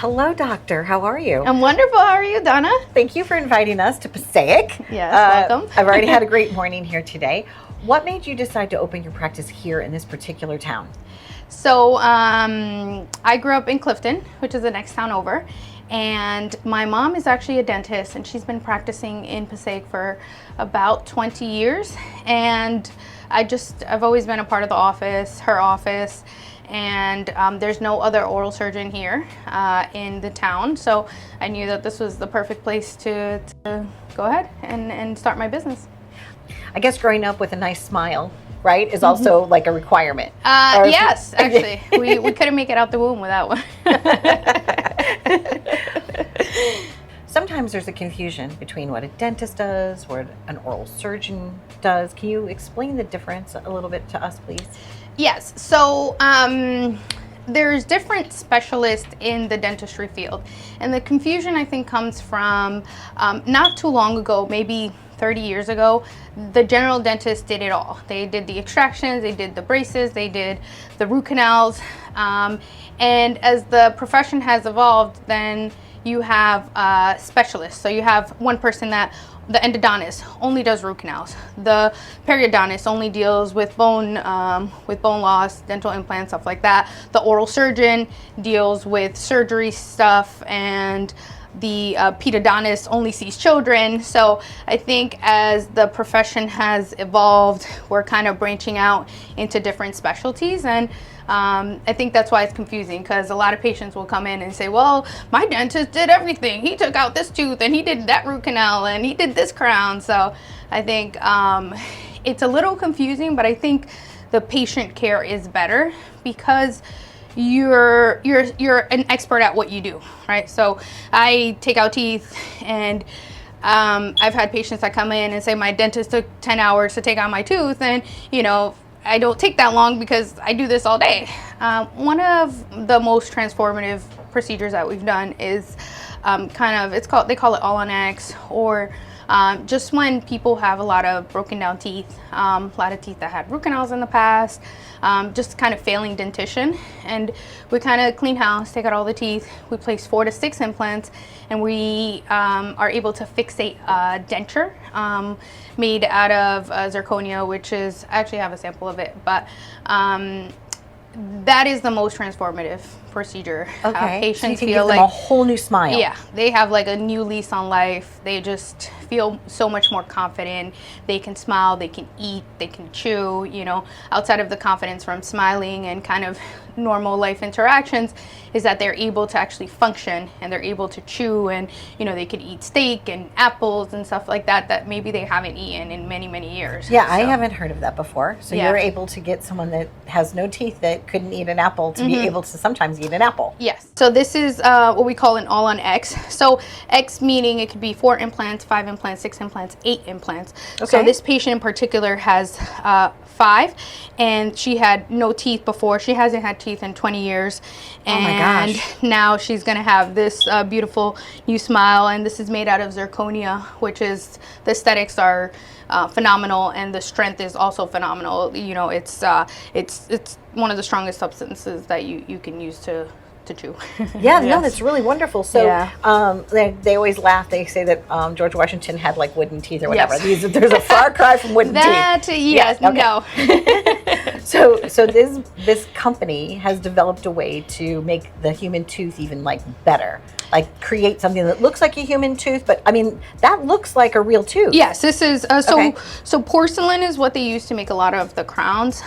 Hello, doctor. How are you? I'm wonderful. How are you, Donna? Thank you for inviting us to Passaic. Yes, welcome. I've already had a great morning here today. What made you decide to open your practice here in this particular town? So I grew up in Clifton, which is the next town over. And my mom is actually a dentist, and she's been practicing in Passaic for about 20 years. And I've always been a part of the office, her office. And there's no other oral surgeon here in the town. So I knew that this was the perfect place to go ahead and start my business. I guess growing up with a nice smile, right, is also like a requirement. Yes, actually. we couldn't make it out the womb without one. Sometimes there's a confusion between what a dentist does, what an oral surgeon does. Can you explain the difference a little bit to us, please? Yes. So there's different specialists in the dentistry field. And the confusion, I think, comes from not too long ago, maybe 30 years ago, the general dentist did it all. They did the extractions, they did the braces, they did the root canals. And as the profession has evolved, then you have specialists. So you have one person the endodontist only does root canals. The periodontist only deals with bone loss, dental implants, stuff like that. The oral surgeon deals with surgery stuff, and the pedodontist only sees children. So I think as the profession has evolved, we're kind of branching out into different specialties, and I think that's why it's confusing, because a lot of patients will come in and say, well, my dentist did everything. He took out this tooth and he did that root canal and he did this crown. So I think it's a little confusing, but I think the patient care is better because you're an expert at what you do, right? So I take out teeth, and I've had patients that come in and say my dentist took 10 hours to take out my tooth, and I don't take that long because I do this all day. One of the most transformative procedures that we've done is they call it all on X, or just when people have a lot of broken down teeth, a lot of teeth that had root canals in the past, just kind of failing dentition. And we kind of clean house, take out all the teeth. We place 4 to 6 implants, and we are able to fixate a denture made out of zirconia, which is, I actually have a sample of it, but that is the most transformative procedure. Okay. Patients so you can feel give them like a whole new smile. Yeah, they have like a new lease on life. They just feel so much more confident. They can smile, they can eat, they can chew, outside of the confidence from smiling and kind of normal life interactions, is that they're able to actually function, and they're able to chew, and they could eat steak and apples and stuff like that maybe they haven't eaten in many, many years. Yeah, I haven't heard of that before. So Yeah. you're able to get someone that has no teeth that couldn't eat an apple to be able to sometimes eat an apple. Yes. So this is what we call an all on X. So X meaning it could be 4 implants, 5 implants, 6 implants, 8 implants. Okay. So this patient in particular has 5, and she had no teeth before. She hasn't had teeth in 20 years. And oh my gosh. Now she's going to have this beautiful new smile, and this is made out of zirconia, which is, the aesthetics are phenomenal, and the strength is also phenomenal. It's one of the strongest substances that you can use to chew. Yeah, Yes. no, that's really wonderful. So Yeah. they always laugh. They say that George Washington had like wooden teeth or whatever. Yes. There's a far cry from wooden teeth. Yes, Yeah, okay. no. So this company has developed a way to make the human tooth even like better, like create something that looks like a human tooth, but I mean that looks like a real tooth. Yes, this is Okay. so porcelain is what they used to make a lot of the crowns,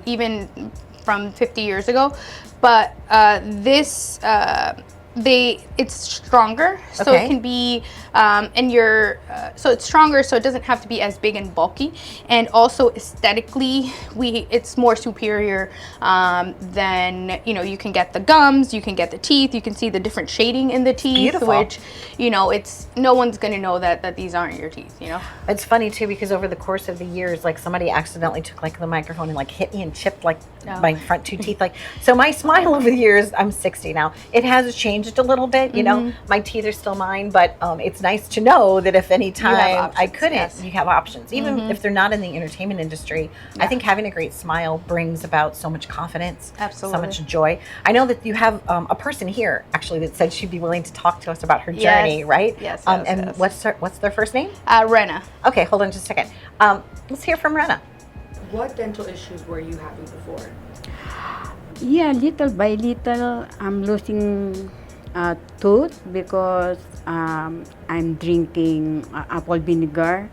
even from 50 years ago. But this it's stronger, so Okay. it can be so it's stronger, so it doesn't have to be as big and bulky, and also aesthetically it's more superior than you can get the gums, you can get the teeth, you can see the different shading in the teeth. Beautiful. Which it's no one's gonna know that these aren't your teeth. It's funny too because over the course of the years, like somebody accidentally took like the microphone and like hit me and chipped like my front 2 teeth. Like so, my smile over the years. I'm 60 now. It has changed changed a little bit. You know, my teeth are still mine, but it's nice to know that if any time I couldn't, you have options. Even if they're not in the entertainment industry, I think having a great smile brings about so much confidence, so much joy. I know that you have a person here actually that said she'd be willing to talk to us about her journey, right? Yes. And what's their first name? Rena. Okay, hold on just a second. Let's hear from Rena. What dental issues were you having before? Yeah, little by little, I'm losing a tooth because I'm drinking apple vinegar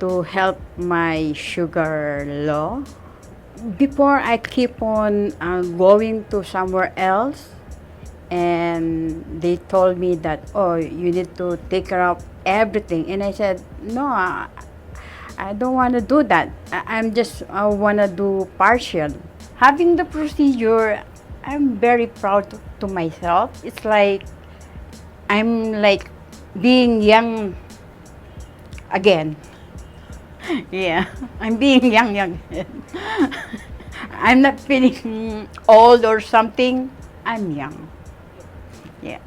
to help my sugar low. Before, I keep on going to somewhere else, and they told me that, oh, you need to take care of everything. And I said, no, I don't want to do that. I'm just want to do partial. Having the procedure, I'm very proud to myself. It's like I'm like being young again. Yeah, I'm being young again. I'm not feeling old or something. I'm young. Yeah.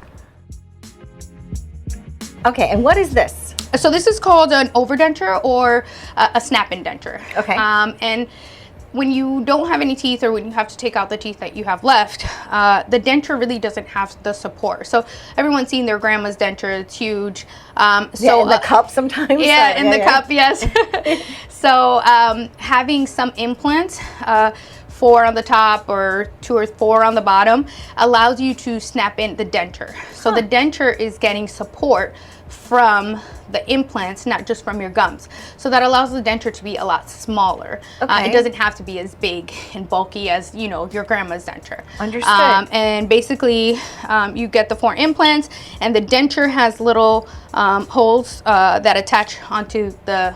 Okay, and what is this? So this is called an overdenture or a snap-in denture. Okay. And when you don't have any teeth or when you have to take out the teeth that you have left, the denture really doesn't have the support. So everyone's seen their grandma's denture, it's huge. So in the cup sometimes? Yeah, in the cup, yes. So having some implants, 4 on the top or 2 or 4 on the bottom, allows you to snap in the denture. So the denture is getting support from the implants, not just from your gums. So that allows the denture to be a lot smaller. It doesn't have to be as big and bulky as, you know, your grandma's denture. Understood. And basically, you get the 4 implants, and the denture has little holes that attach onto the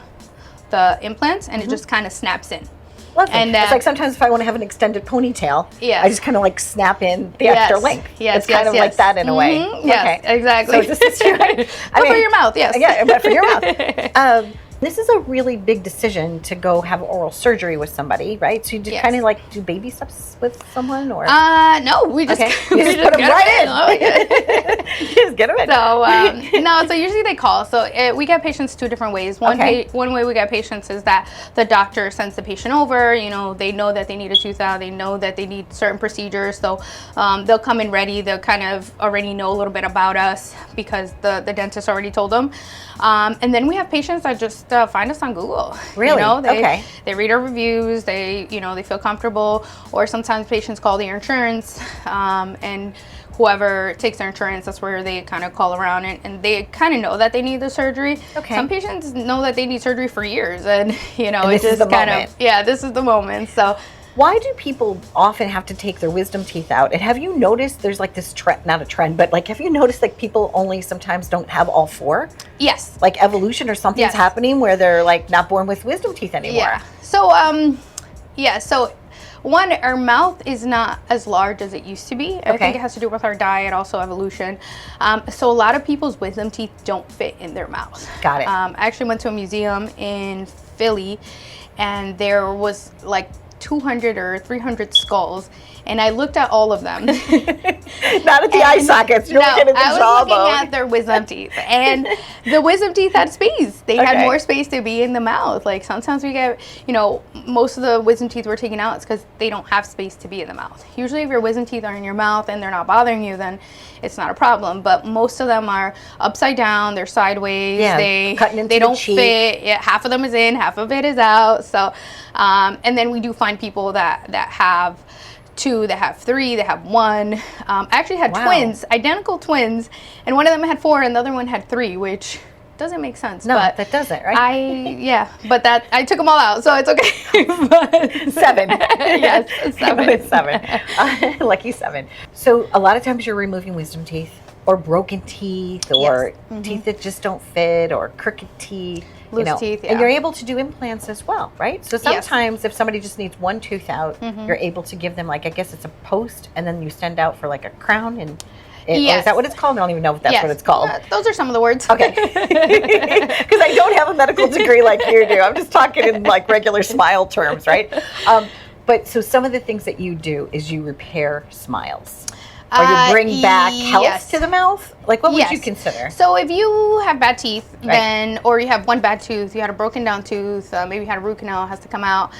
implants, and it just kind of snaps in. Lovely. And it's like sometimes if I want to have an extended ponytail, Yes. I just kind of like snap in the extra length. Yes, it's kind of like that in a way. Yes, exactly. So this is for your mouth, yes. Yeah, but for your mouth. This is a really big decision to go have oral surgery with somebody, right? So you just kind of like do baby steps with someone, or no, we just you just put them right in. Oh, yeah. You just get them in. So no, so usually they call. So we get patients 2 different ways. One way we get patients is that the doctor sends the patient over. You know, they know that they need a tooth out. They know that they need certain procedures. So they'll come in ready. They'll kind of already know a little bit about us because the dentist already told them. And then we have patients that just find us on Google. Really? You know, they read our reviews. They feel comfortable. Or sometimes patients call their insurance, and whoever takes their insurance, that's where they kind of call around, and they kind of know that they need the surgery. Okay. Some patients know that they need surgery for years, and this is the moment. This is the moment. So. Why do people often have to take their wisdom teeth out? And have you noticed there's like this trend, not a trend, but like have you noticed like people only sometimes don't have all 4? Yes. Like evolution or something's happening where they're like not born with wisdom teeth anymore. Yeah. So so one, our mouth is not as large as it used to be. I think it has to do with our diet, also evolution. So a lot of people's wisdom teeth don't fit in their mouth. Got it. I actually went to a museum in Philly, and there was like 200 or 300 skulls, and I looked at all of them. Not at the eye sockets. You're looking at the jawbone. I was looking at their wisdom teeth, and the wisdom teeth had space. They had more space to be in the mouth. Like sometimes we get, most of the wisdom teeth we're taking out, it's because they don't have space to be in the mouth. Usually if your wisdom teeth are in your mouth and they're not bothering you, then it's not a problem. But most of them are upside down, they're sideways, they don't fit. Yeah, half of them is in, half of it is out. So, and then we do find people that have 2, that have 3, that have 1. I actually had twins, identical twins, and one of them had 4 and the other one had 3, which doesn't make sense. No, but that doesn't, right? But I took them all out, so it's okay. But 7. Yes, 7. It's 7. Lucky 7. So a lot of times you're removing wisdom teeth or broken teeth or teeth that just don't fit or crooked teeth. Loose teeth, And you're able to do implants as well, right? So sometimes if somebody just needs 1 tooth out, you're able to give them like, I guess it's a post, and then you send out for like a crown, and or is that what it's called? I don't even know if that's what it's called. Those are some of the words. Okay. Because I don't have a medical degree like you do. I'm just talking in like regular smile terms, right? But so some of the things that you do is you repair smiles. Or you bring back health yes. to the mouth? Like, what would you Yes. consider? So if you have bad teeth, Right. then, or you have one bad tooth, you had a broken down tooth, maybe you had a root canal, has to come out,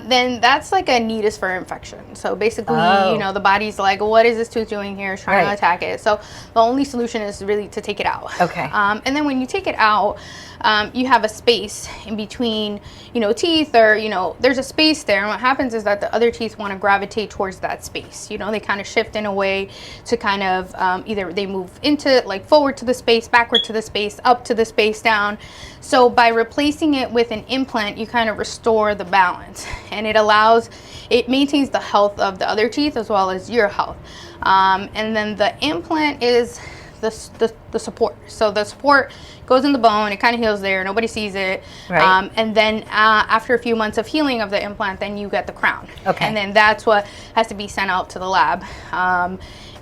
then that's like a need is for infection. So basically, Oh. you know, the body's like, what is this tooth doing here? It's trying Right. to attack it. So the only solution is really to take it out. Okay. And then when you take it out, you have a space in between, you know, teeth, or, you know, there's a space there. And what happens is that the other teeth want to gravitate towards that space. You know, they kind of shift in a way to kind of either they move into, like, forward to the space, backward to the space, up to the space, down. So by replacing it with an implant, you kind of restore the balance, and it maintains the health of the other teeth as well as your health. And then the implant is the support. So the support goes in the bone, it kind of heals there, nobody sees it. Right. And then after a few months of healing of the implant, then you get the crown. Okay. And then that's what has to be sent out to the lab.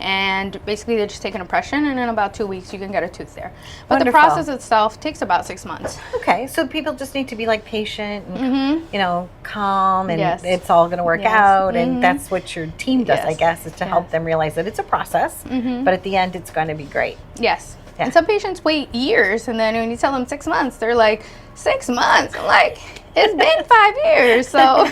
And basically they just take an impression, and in about 2 weeks you can get a tooth there. But Wonderful. the process itself takes about 6 months. Okay, so people just need to be like patient and you know, calm, and Yes. it's all going to work Yes. out, and that's what your team does, I Yes. guess, is to help Yes. them realize that it's a process, but at the end it's going to be great. Yes. Yeah. And some patients wait years, and then when you tell them 6 months, they're like, 6 months? I'm like, it's been 5 years. So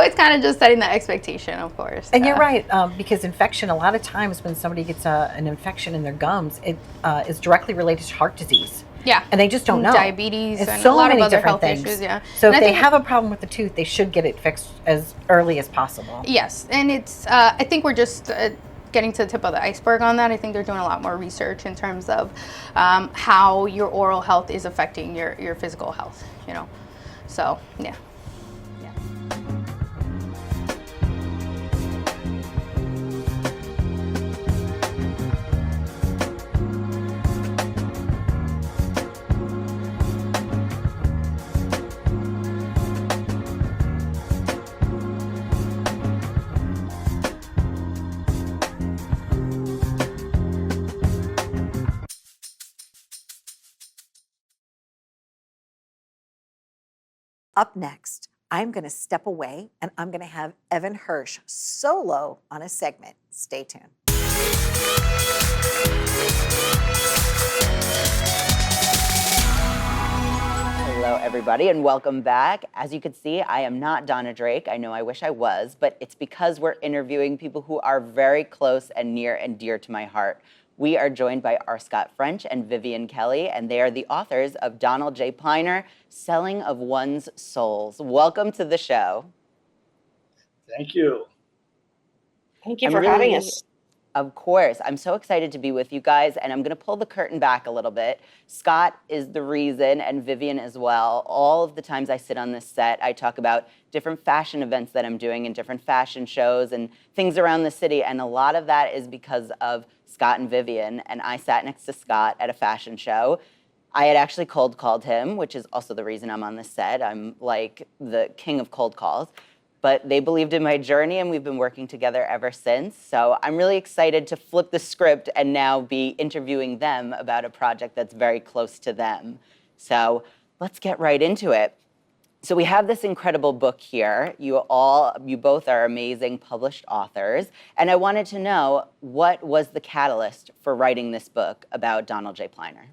it's kind of just setting the expectation, of course. And you're right, because infection, a lot of times when somebody gets an infection in their gums, it is directly related to heart disease. Yeah. And they just don't know. Diabetes It's and so a lot many of other different health things. issues, yeah. So And if I they think- have a problem with the tooth, they should get it fixed as early as possible. Yes, and it's, I think we're just getting to the tip of the iceberg on that. I think they're doing a lot more research in terms of how your oral health is affecting your physical health, you know. So, yeah. Up next, I'm going to step away and I'm going to have Evan Hirsch solo on a segment. Stay tuned. Hello, everybody, and welcome back. As you can see, I am not Donna Drake. I know I wish I was, but it's because we're interviewing people who are very close and near and dear to my heart. We are joined by R. Scott French and Vivian Kelly, and they are the authors of Donald J. Pliner, Selling of One's Souls. Welcome to the show. Thank you. Thank you for having us. Of course. I'm so excited to be with you guys, and I'm going to pull the curtain back a little bit. Scott is the reason, and Vivian as well. All of the times I sit on this set, I talk about different fashion events that I'm doing and different fashion shows and things around the city, and a lot of that is because of Scott and Vivian, and I sat next to Scott at a fashion show. I had actually cold called him, which is also the reason I'm on this set. I'm like the king of cold calls. But they believed in my journey, and we've been working together ever since. So I'm really excited to flip the script and now be interviewing them about a project that's very close to them. So let's get right into it. So we have this incredible book here. You both are amazing published authors. And I wanted to know, what was the catalyst for writing this book about Donald J. Pliner?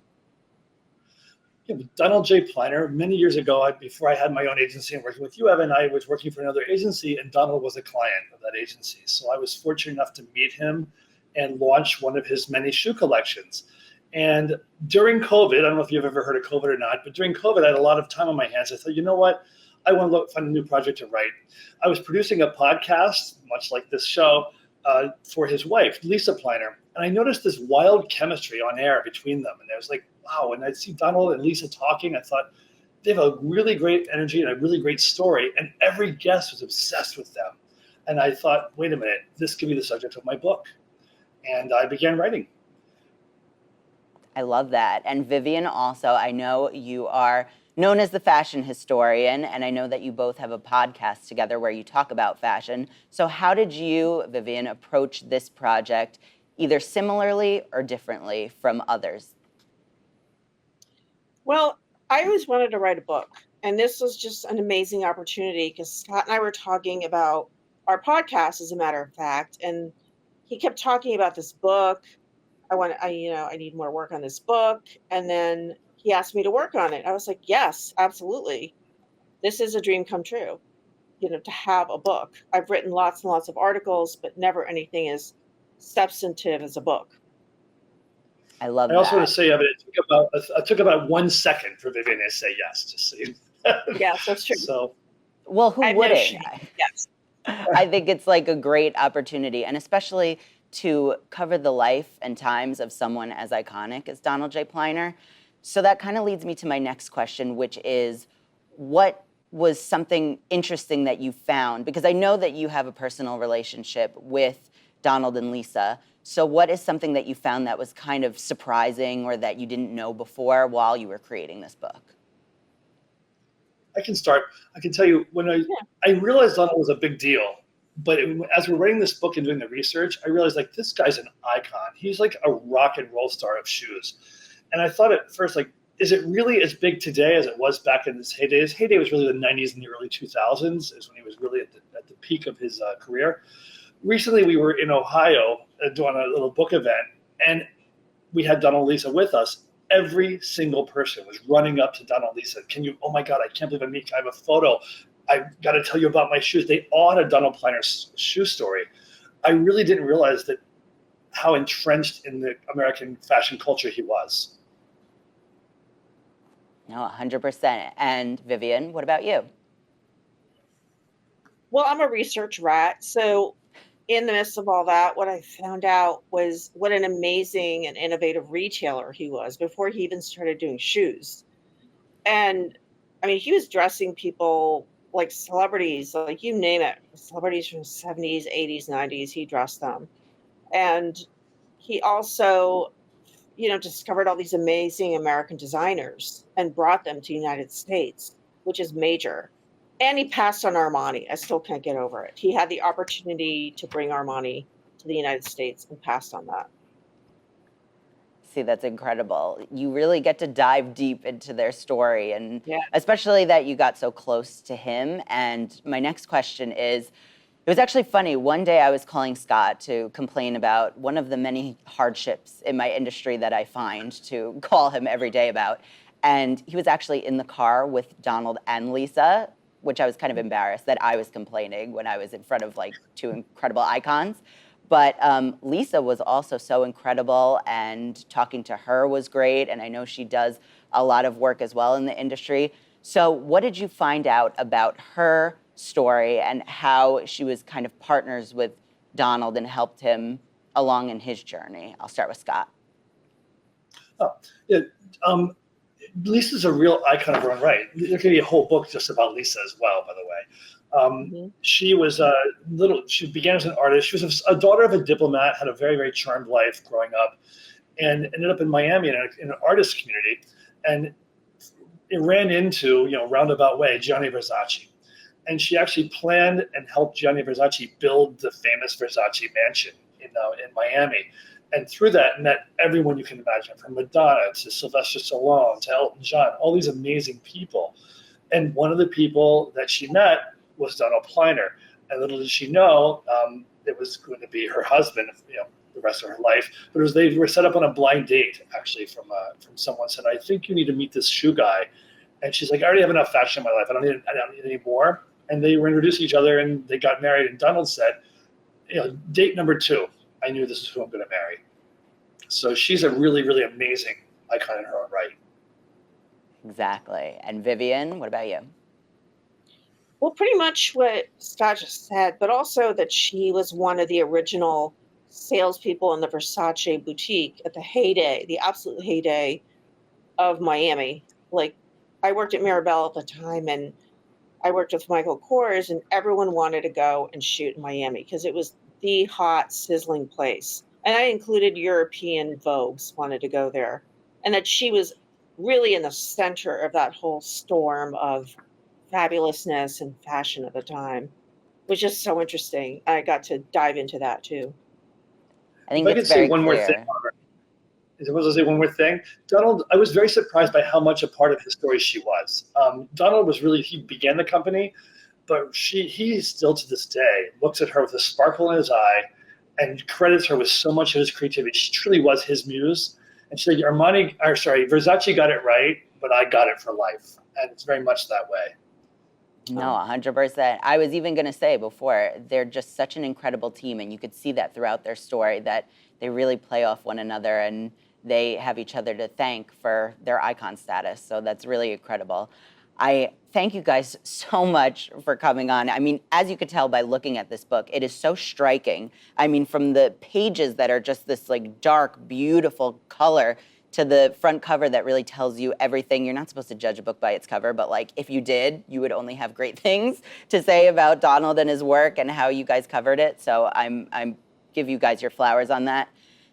Yeah, Donald J. Pliner, many years ago, before I had my own agency and working with you, Evan, I was working for another agency, and Donald was a client of that agency. So I was fortunate enough to meet him and launch one of his many shoe collections. And during COVID, I don't know if you've ever heard of COVID or not, but during COVID, I had a lot of time on my hands. I thought, you know what? I want to find a new project to write. I was producing a podcast, much like this show, for his wife, Lisa Pliner. And I noticed this wild chemistry on air between them. And I was like, wow. And I'd see Donald and Lisa talking. I thought, they have a really great energy and a really great story. And every guest was obsessed with them. And I thought, wait a minute, this could be the subject of my book. And I began writing. I love that. And Vivian, also, I know you are known as the fashion historian, and I know that you both have a podcast together where you talk about fashion. So how did you, Vivian, approach this project, either similarly or differently from others? Well, I always wanted to write a book, and this was just an amazing opportunity because Scott and I were talking about our podcast, as a matter of fact, and he kept talking about this book. I need more work on this book. And then he asked me to work on it. I was like, yes, absolutely. This is a dream come true, to have a book. I've written lots and lots of articles, but never anything as substantive as a book. I love I that. also want to say, Evan, it took about 1 second for Vivian to say yes, just so you Yes, that's true. So, well, who wouldn't? Yes. I think it's like a great opportunity, and especially to cover the life and times of someone as iconic as Donald J. Pliner. So that kind of leads me to my next question, which is, what was something interesting that you found? Because I know that you have a personal relationship with Donald and Lisa. So what is something that you found that was kind of surprising or that you didn't know before while you were creating this book? I can start. I can tell you, when I realized Donna was a big deal, but as we're writing this book and doing the research, I realized, like, this guy's an icon. He's like a rock and roll star of shoes. And I thought at first, like, is it really as big today as it was back in his heyday? His heyday was really the 90s and the early 2000s, is when he was really at the peak of his career. Recently, we were in Ohio doing a little book event, and we had Donna and Lisa with us. Every single person was running up to Donna and Lisa. Oh my God, I can't believe I have a photo. I've got to tell you about my shoes. They all had a Donald Pliner shoe story. I really didn't realize that how entrenched in the American fashion culture he was. No, 100%. And Vivian, what about you? Well, I'm a research rat. So in the midst of all that, what I found out was what an amazing and innovative retailer he was before he even started doing shoes. And I mean, he was dressing people like celebrities, like you name it, celebrities from the 70s, 80s, 90s, he dressed them. And he also, discovered all these amazing American designers and brought them to the United States, which is major. And he passed on Armani. I still can't get over it. He had the opportunity to bring Armani to the United States and passed on that. See, that's incredible. You really get to dive deep into their story, and especially that you got so close to him. And my next question is, it was actually funny. One day I was calling Scott to complain about one of the many hardships in my industry that I find to call him every day about. And he was actually in the car with Donald and Lisa, which I was kind of embarrassed that I was complaining when I was in front of like two incredible icons. But Lisa was also so incredible, and talking to her was great. And I know she does a lot of work as well in the industry. So what did you find out about her story and how she was kind of partners with Donald and helped him along in his journey? I'll start with Scott. Lisa's a real icon of her own right. There could be a whole book just about Lisa as well, by the way. She was she began as an artist. She was a daughter of a diplomat, had a very, very charmed life growing up, and ended up in Miami in an artist community. And it ran into, roundabout way, Gianni Versace. And she actually planned and helped Gianni Versace build the famous Versace mansion in Miami. And through that, met everyone you can imagine, from Madonna to Sylvester Stallone to Elton John, all these amazing people. And one of the people that she met was Donald Pliner. And little did she know, it was going to be her husband, the rest of her life. But they were set up on a blind date, actually, from someone said, I think you need to meet this shoe guy. And she's like, I already have enough fashion in my life. I don't need any more. And they were introduced to each other, and they got married. And Donald said, date number 2, I knew this is who I'm going to marry. So she's a really, really amazing icon in her own right. Exactly. And Vivian, what about you? Well, pretty much what Scott just said, but also that she was one of the original salespeople in the Versace boutique at the heyday, the absolute heyday of Miami. Like, I worked at Mirabelle at the time, and I worked with Michael Kors, and everyone wanted to go and shoot in Miami because it was the hot, sizzling place. And I included European Vogues wanted to go there. And that she was really in the center of that whole storm of fabulousness and fashion at the time, which is so interesting. I got to dive into that too. I think it's very clear. I was going to say one more thing. Donald, I was very surprised by how much a part of his story she was. Donald was he began the company, but he still to this day looks at her with a sparkle in his eye and credits her with so much of his creativity. She truly was his muse. And she said, Versace got it right, but I got it for life. And it's very much that way. No, 100%. I was even going to say before, they're just such an incredible team, and you could see that throughout their story, that they really play off one another, and they have each other to thank for their icon status. So that's really incredible. I thank you guys so much for coming on. I mean, as you could tell by looking at this book, it is so striking. I mean, from the pages that are just this like dark, beautiful color to the front cover that really tells you everything. You're not supposed to judge a book by its cover, but like if you did, you would only have great things to say about Donald and his work and how you guys covered it. So I'm give you guys your flowers on that.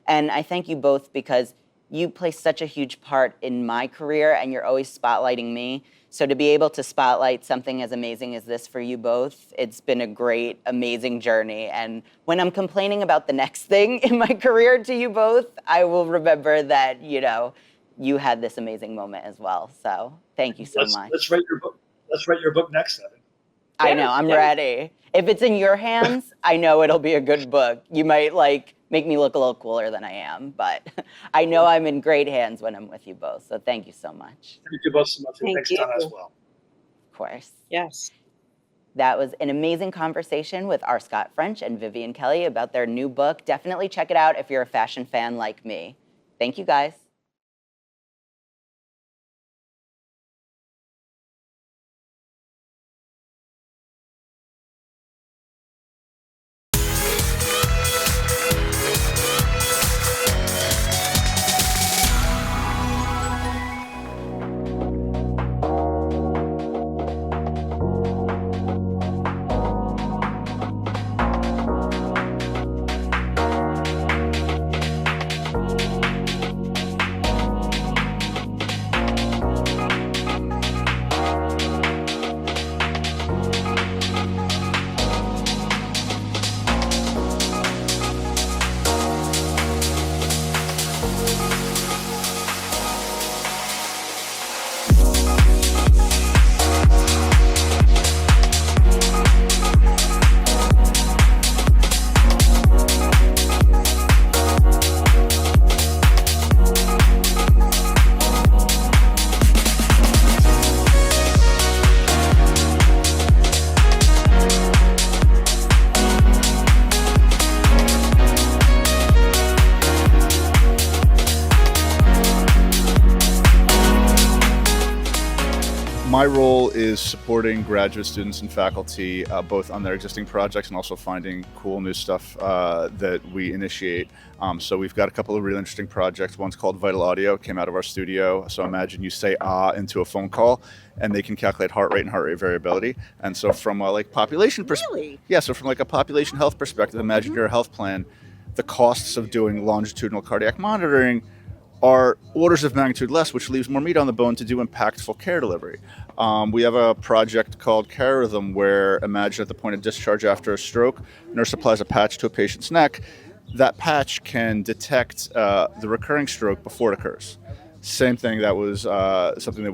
And I thank you both because you play such a huge part in my career and you're always spotlighting me. So to be able to spotlight something as amazing as this for you both, it's been a great, amazing journey. And when I'm complaining about the next thing in my career to you both, I will remember that, you know, you had this amazing moment as well. So thank you so much. Let's write your book. Let's write your book next, Evan. I know, I'm ready. If it's in your hands, I know it'll be a good book. You might like make me look a little cooler than I am, but I know I'm in great hands when I'm with you both. So thank you so much. Thank you both so much. Thanks, Donna, as well. Of course. Yes. That was an amazing conversation with our Scott French and Vivian Kelly about their new book. Definitely check it out if you're a fashion fan like me. Thank you, guys. My role is supporting graduate students and faculty both on their existing projects and also finding cool new stuff that we initiate. So we've got a couple of really interesting projects. One's called Vital Audio, came out of our studio. So imagine you say ah into a phone call and they can calculate heart rate and heart rate variability. And so from a like population Really? Yeah, so from like a population health perspective, imagine you're a health plan, the costs of doing longitudinal cardiac monitoring are orders of magnitude less, which leaves more meat on the bone to do impactful care delivery. We have a project called Care Rhythm where imagine at the point of discharge after a stroke, nurse applies a patch to a patient's neck. That patch can detect the recurring stroke before it occurs. Same thing, that was something that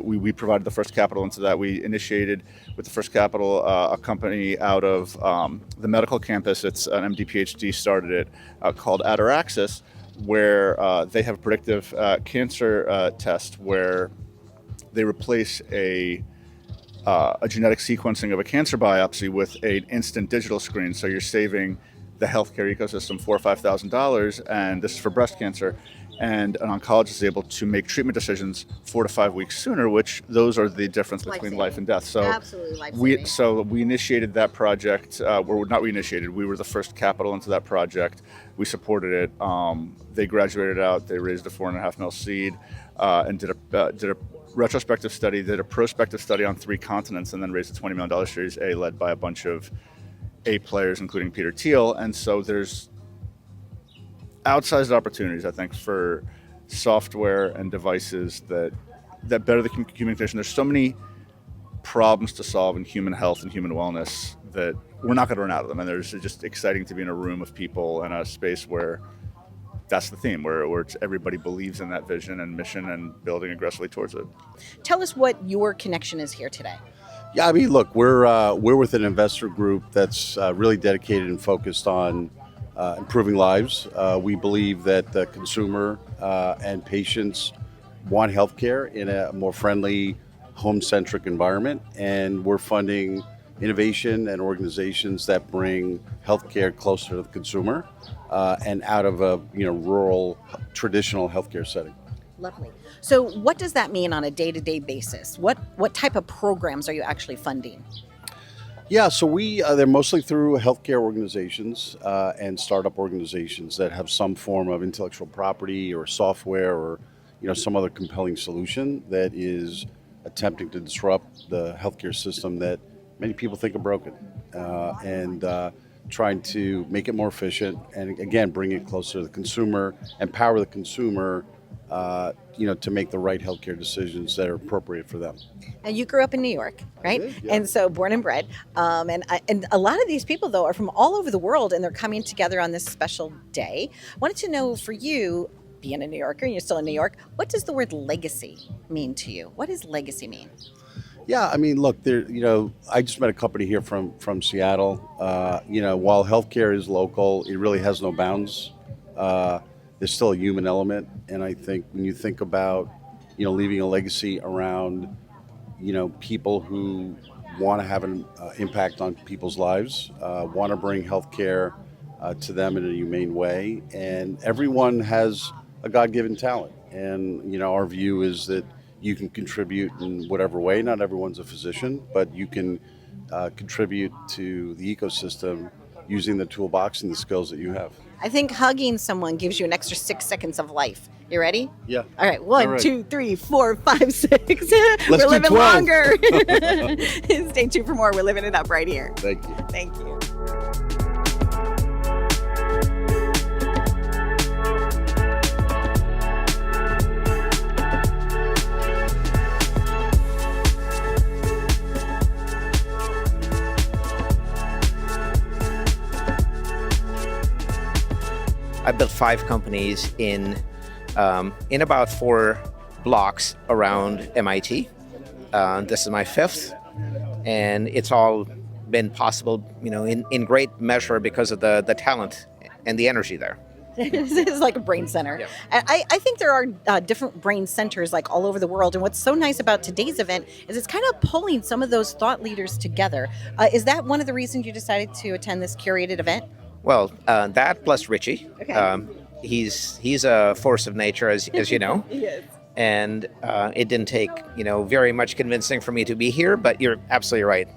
we provided the first capital into that. We initiated with the first capital a company out of the medical campus. It's an MD PhD started it called Ataraxis, where they have a predictive cancer test where they replace a genetic sequencing of a cancer biopsy with an instant digital screen. So you're saving the healthcare ecosystem $4,000 or $5,000, and this is for breast cancer. And an oncologist is able to make treatment decisions 4 to 5 weeks sooner, which those are the difference between life and death. So Absolutely life-saving. we initiated that project. We were the first capital into that project. We supported it. They graduated out. They raised a $4.5 million seed and did a retrospective study, did a prospective study on 3 continents, and then raised a $20 million Series A led by a bunch of A players, including Peter Thiel. And so there's outsized opportunities, I think, for software and devices that better the communication. There's so many problems to solve in human health and human wellness that we're not going to run out of them. And there's just exciting to be in a room of people and a space where that's the theme, where everybody believes in that vision and mission and building aggressively towards it. Tell us what your connection is here today. Yeah, I mean, look, we're with an investor group that's really dedicated and focused on improving lives. We believe that the consumer and patients want healthcare in a more friendly, home-centric environment, and we're funding innovation and organizations that bring healthcare closer to the consumer and out of a rural, traditional healthcare setting. Lovely. So what does that mean on a day-to-day basis? What type of programs are you actually funding? Yeah, so they're mostly through healthcare organizations and startup organizations that have some form of intellectual property or software or some other compelling solution that is attempting to disrupt the healthcare system that many people think are broken, and trying to make it more efficient and again bring it closer to the consumer, empower the consumer, to make the right healthcare decisions that are appropriate for them. And you grew up in New York, right? Yeah. And so born and bred. And a lot of these people, though, are from all over the world, and they're coming together on this special day. I wanted to know, for you, being a New Yorker, and you're still in New York, what does the word legacy mean to you? What does legacy mean? Yeah, I mean, look, I just met a company here from Seattle. While healthcare is local, it really has no bounds. There's still a human element, and I think when you think about, leaving a legacy around, people who want to have an impact on people's lives, want to bring healthcare to them in a humane way, and everyone has a God-given talent. And our view is that you can contribute in whatever way. Not everyone's a physician, but you can contribute to the ecosystem using the toolbox and the skills that you have. I think hugging someone gives you an extra 6 seconds of life. You ready? Yeah. All right. 1, 2, 3, 4, 5, 6. Let's We're do living 12. longer. Stay tuned for more. We're living it up right here. Thank you. Thank you. I built 5 companies in about 4 blocks around MIT. This is my 5th, and it's all been possible, in great measure because of the talent and the energy there. This is like a brain center. Yeah. I think there are different brain centers like all over the world. And what's so nice about today's event is it's kind of pulling some of those thought leaders together. Is that one of the reasons you decided to attend this curated event? Well, that plus Richie. Okay. He's a force of nature, as you know. Yes. And it didn't take very much convincing for me to be here. But you're absolutely right.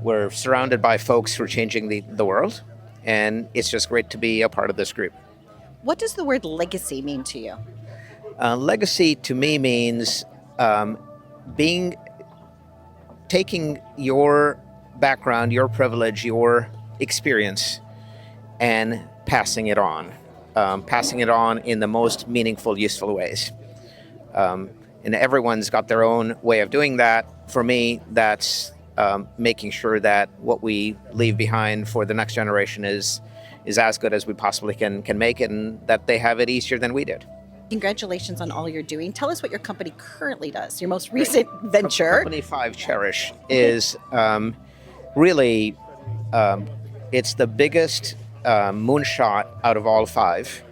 We're surrounded by folks who are changing the world, and it's just great to be a part of this group. What does the word legacy mean to you? Legacy to me means taking your background, your privilege, your experience, and passing it on in the most meaningful, useful ways. And everyone's got their own way of doing that. For me, that's making sure that what we leave behind for the next generation is as good as we possibly can make it, and that they have it easier than we did. Congratulations on all you're doing. Tell us what your company currently does, your most recent venture. Company 5 Cherish is really, it's the biggest moonshot out of all 5.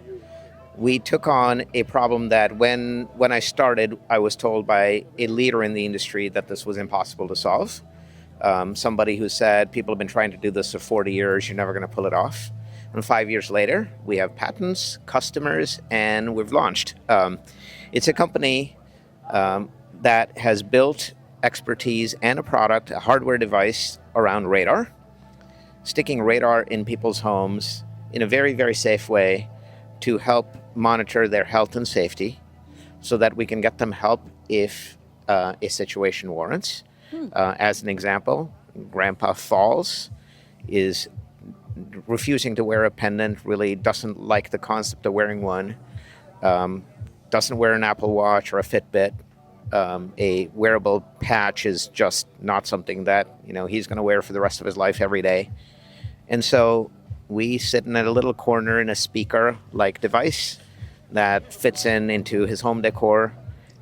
We took on a problem that when I started, I was told by a leader in the industry that this was impossible to solve. Somebody who said, people have been trying to do this for 40 years, you're never going to pull it off. And 5 years later, we have patents, customers, and we've launched. It's a company that has built expertise and a product, a hardware device around radar, sticking radar in people's homes in a very, very safe way to help monitor their health and safety so that we can get them help if a situation warrants. As an example, Grandpa falls, is refusing to wear a pendant, really doesn't like the concept of wearing one, doesn't wear an Apple Watch or a Fitbit. A wearable patch is just not something that he's going to wear for the rest of his life every day. And so we sit in a little corner in a speaker-like device that fits into his home decor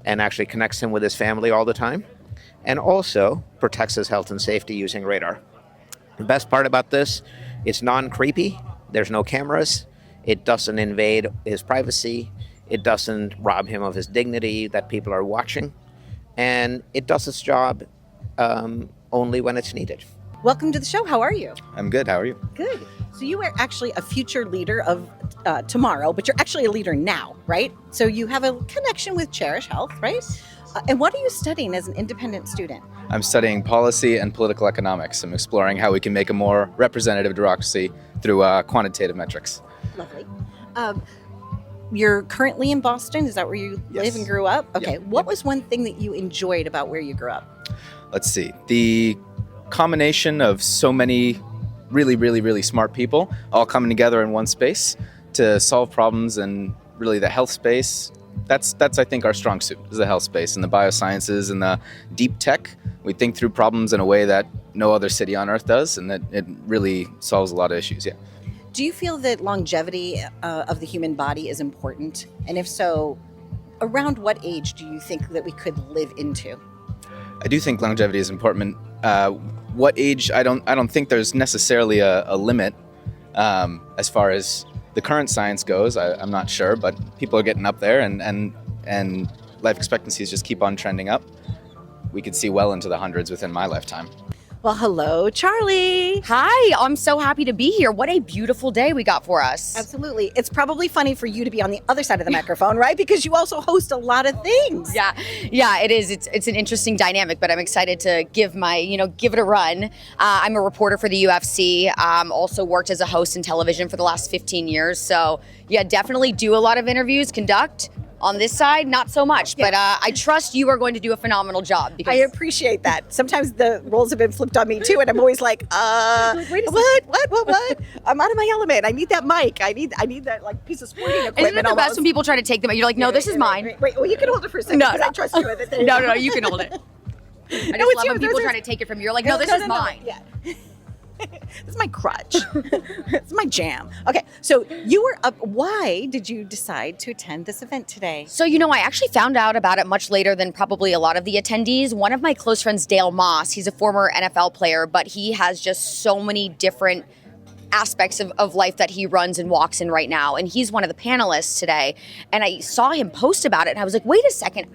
and actually connects him with his family all the time, and also protects his health and safety using radar. The best part about this, it's non-creepy, There's no cameras. It doesn't invade his privacy. It doesn't rob him of his dignity that people are watching. And it does its job only when it's needed. Welcome to the show. How are you? I'm good. How are you? Good. So you are actually a future leader of tomorrow, but you're actually a leader now, right? So you have a connection with Cherish Health, right? And what are you studying as an independent student? I'm studying policy and political economics. I'm exploring how we can make a more representative democracy through quantitative metrics. Lovely. You're currently in Boston. Is that where you live and grew up? Okay. What was one thing that you enjoyed about where you grew up? Let's see. The combination of so many really, really, really smart people all coming together in one space to solve problems, and really the health space. That's I think our strong suit is the health space and the biosciences and the deep tech. We think through problems in a way that no other city on earth does, and that it really solves a lot of issues. Yeah. Do you feel that longevity of the human body is important? And if so, around what age do you think that we could live into? I do think longevity is important. What age? I don't think there's necessarily a limit as far as the current science goes. I'm not sure, but people are getting up there, and life expectancies just keep on trending up. We could see well into the hundreds within my lifetime. Well, hello, Charlie. Hi, I'm so happy to be here. What a beautiful day we got for us. Absolutely. It's probably funny for you to be on the other side of the microphone, right? Because you also host a lot of things. Yeah, it is. It's an interesting dynamic, but I'm excited to give it a run. I'm a reporter for the UFC. Also worked as a host in television for the last 15 years. So yeah, definitely do a lot of interviews, conduct. On this side, not so much, but I trust you are going to do a phenomenal job. Because I appreciate that. Sometimes the roles have been flipped on me too, and I'm always like, what? I'm out of my element. I need that mic. I need that like piece of sporting equipment. Isn't it the best when people try to take them? You're like, no, this is mine. Wait, well, you can hold it for a second. No, I trust you with it. No, you can hold it. I just love when people try to take it from you. You're like, no, this is mine. Yeah. This is my crutch. It's my jam. Okay, so you were up. Why did you decide to attend this event today? So, I actually found out about it much later than probably a lot of the attendees. One of my close friends, Dale Moss, he's a former NFL player, but he has just so many different aspects of life that he runs and walks in right now. And he's one of the panelists today. And I saw him post about it, and I was like, wait a second.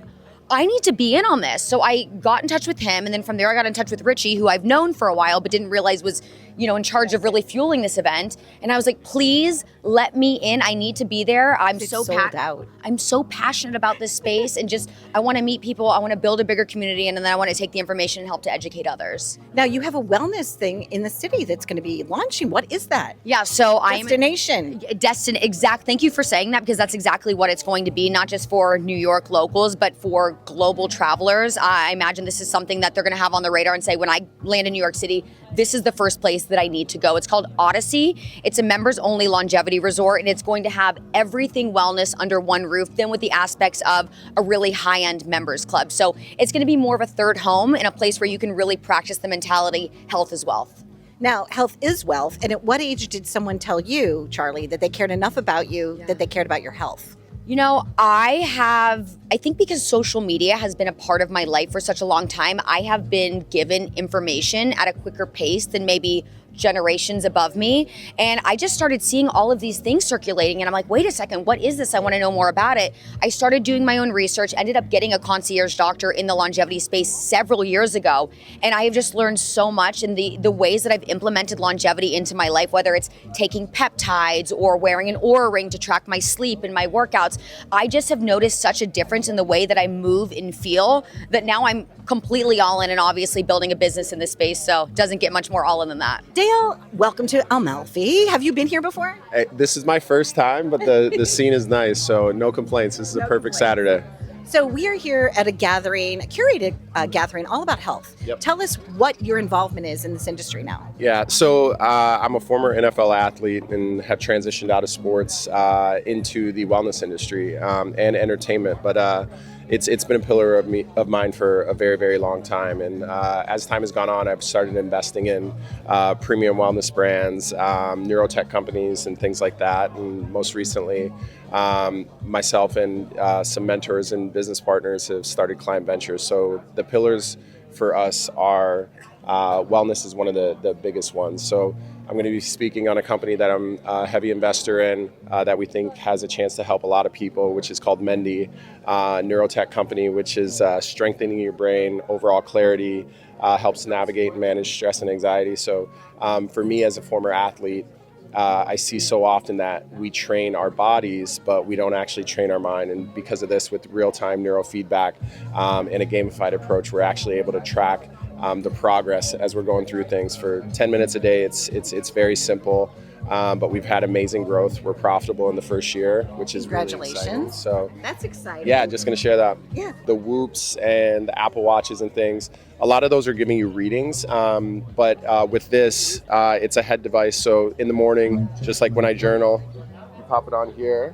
I need to be in on this. So I got in touch with him, and then from there I got in touch with Richie, who I've known for a while but didn't realize was, in charge of really fueling this event. And I was like, please let me in. I need to be there. I'm so passionate about this space, and just I want to meet people. I want to build a bigger community, and then I want to take the information and help to educate others. Now you have a wellness thing in the city that's going to be launching. What is that? Yeah, so Destination. Exact. Thank you for saying that, because that's exactly what it's going to be, not just for New York locals, but for global travelers. I imagine this is something that they're going to have on the radar and say, when I land in New York City, this is the first place that I need to go. It's called Odyssey. It's a members-only longevity resort, and it's going to have everything wellness under one roof, then with the aspects of a really high-end members club. So it's going to be more of a third home, and a place where you can really practice the mentality, health is wealth. Now, health is wealth. And at what age did someone tell you, Charlie, that they cared enough about you, that they cared about your health? I think because social media has been a part of my life for such a long time, I have been given information at a quicker pace than maybe generations above me. And I just started seeing all of these things circulating, and I'm like, wait a second, what is this? I want to know more about it. I started doing my own research, ended up getting a concierge doctor in the longevity space several years ago. And I have just learned so much in the ways that I've implemented longevity into my life, whether it's taking peptides or wearing an Oura ring to track my sleep and my workouts. I just have noticed such a difference in the way that I move and feel that now I'm completely all in, and obviously building a business in this space. So it doesn't get much more all in than that. Dale, welcome to Amalfi. Have you been here before? Hey, this is my first time, but the scene is nice, so no complaints. This is a perfect Saturday. So we are here at a gathering, a curated gathering all about health. Yep. Tell us what your involvement is in this industry now. Yeah, so I'm a former NFL athlete and have transitioned out of sports into the wellness industry and entertainment, but it's been a pillar of mine for a very, very long time. And as time has gone on, I've started investing in premium wellness brands, neurotech companies, and things like that. And most recently, myself and some mentors and business partners have started Client Ventures. So the pillars for us are wellness is one of the biggest ones. So I'm going to be speaking on a company that I'm a heavy investor in that we think has a chance to help a lot of people, which is called Mendy, neurotech company, which is strengthening your brain, overall clarity, helps navigate and manage stress and anxiety. So for me as a former athlete, I see so often that we train our bodies, but we don't actually train our mind. And because of this, with real-time neurofeedback and a gamified approach, we're actually able to track the progress as we're going through things for 10 minutes a day. It's very simple, but we've had amazing growth. We're profitable in the first year, which is really exciting. Congratulations. So That's exciting. yeah, just going to share that. Yeah. The Whoops and the Apple Watches and things, a lot of those are giving you readings, but with this, it's a head device. So in the morning, just like when I journal, you pop it on here.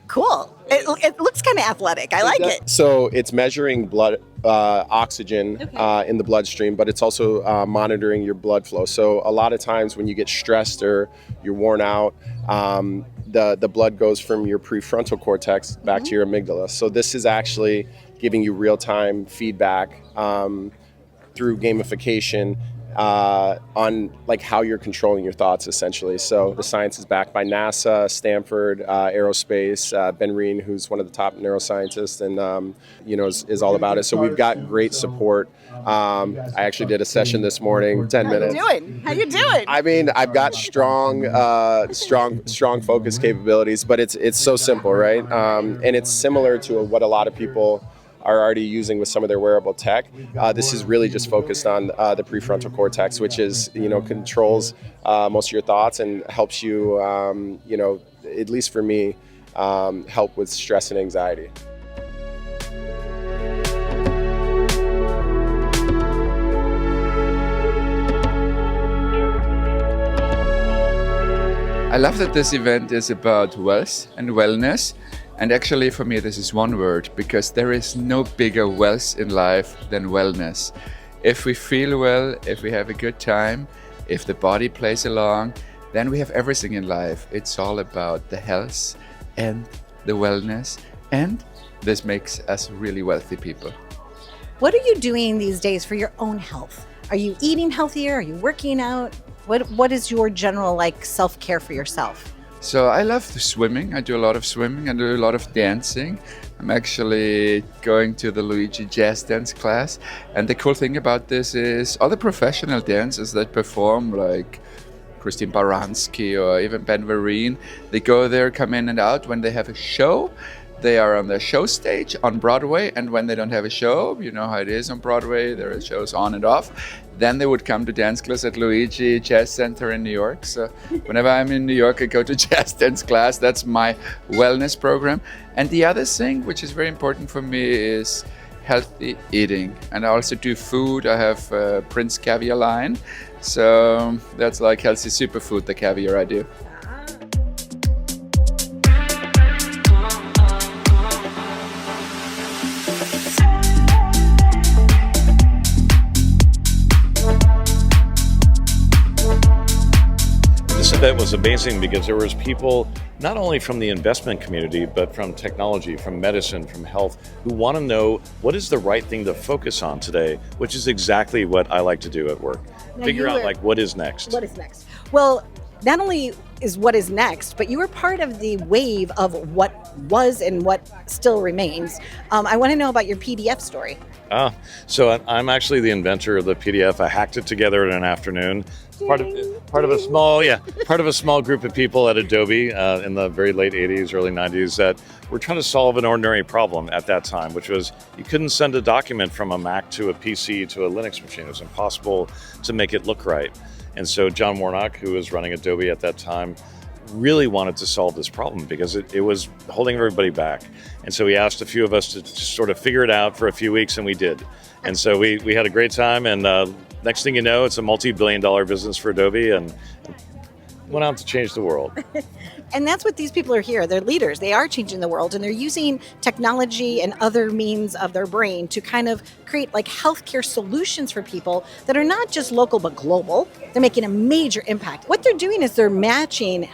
Cool. It looks kind of athletic. I like it. So it's measuring blood oxygen in the bloodstream, but it's also monitoring your blood flow. So a lot of times when you get stressed or you're worn out, the blood goes from your prefrontal cortex back to your amygdala. So this is actually giving you real-time feedback through gamification on like how you're controlling your thoughts, essentially. So the science is backed by NASA, Stanford, Aerospace, Ben Reen, who's one of the top neuroscientists, and is all about it. So we've got great support. I actually did a session this morning, 10 minutes. How you doing? I mean, I've got strong focus capabilities, but it's so simple, right? And it's similar to what a lot of people are already using with some of their wearable tech. This is really just focused on the prefrontal cortex, which is, controls most of your thoughts and helps you, at least for me, help with stress and anxiety. I love that this event is about wealth and wellness. And actually, for me, this is one word, because there is no bigger wealth in life than wellness. If we feel well, if we have a good time, if the body plays along, then we have everything in life. It's all about the health and the wellness, and this makes us really wealthy people. What are you doing these days for your own health? Are you eating healthier? Are you working out? What is your general self-care for yourself? So I love the swimming. I do a lot of swimming. I do a lot of dancing. I'm actually going to the Luigi jazz dance class. And the cool thing about this is all the professional dancers that perform, like Christine Baranski or even Ben Vereen, they go there, come in and out. When they have a show, they are on the show stage on Broadway. And when they don't have a show, you know how it is on Broadway, there are shows on and off. Then they would come to dance class at Luigi Jazz Center in New York. So whenever I'm in New York, I go to jazz dance class. That's my wellness program. And the other thing, which is very important for me, is healthy eating. And I also do food. I have Prince Caviar line. So that's like healthy superfood, the caviar I do. That was amazing because there was people not only from the investment community, but from technology, from medicine, from health, who want to know what is the right thing to focus on today, which is exactly what I like to do at work. Now Figure out what is next. What is next? Well, not only is what is next, but you were part of the wave of what was and what still remains. I want to know about your PDF story. So I'm actually the inventor of the PDF. I hacked it together in an afternoon. Part of a small group of people at Adobe in the very late 80s, early 90s that were trying to solve an ordinary problem at that time, which was you couldn't send a document from a Mac to a PC to a Linux machine. It was impossible to make it look right. And so John Warnock, who was running Adobe at that time, really wanted to solve this problem because it was holding everybody back. And so he asked a few of us to sort of figure it out for a few weeks, and we did. And so we had a great time, and next thing you know, it's a multi-billion-dollar business for Adobe, and went out to change the world. And that's what these people are here. They're leaders. They are changing the world, and they're using technology and other means of their brain to kind of create healthcare solutions for people that are not just local but global. They're making a major impact. What they're doing is they're matching,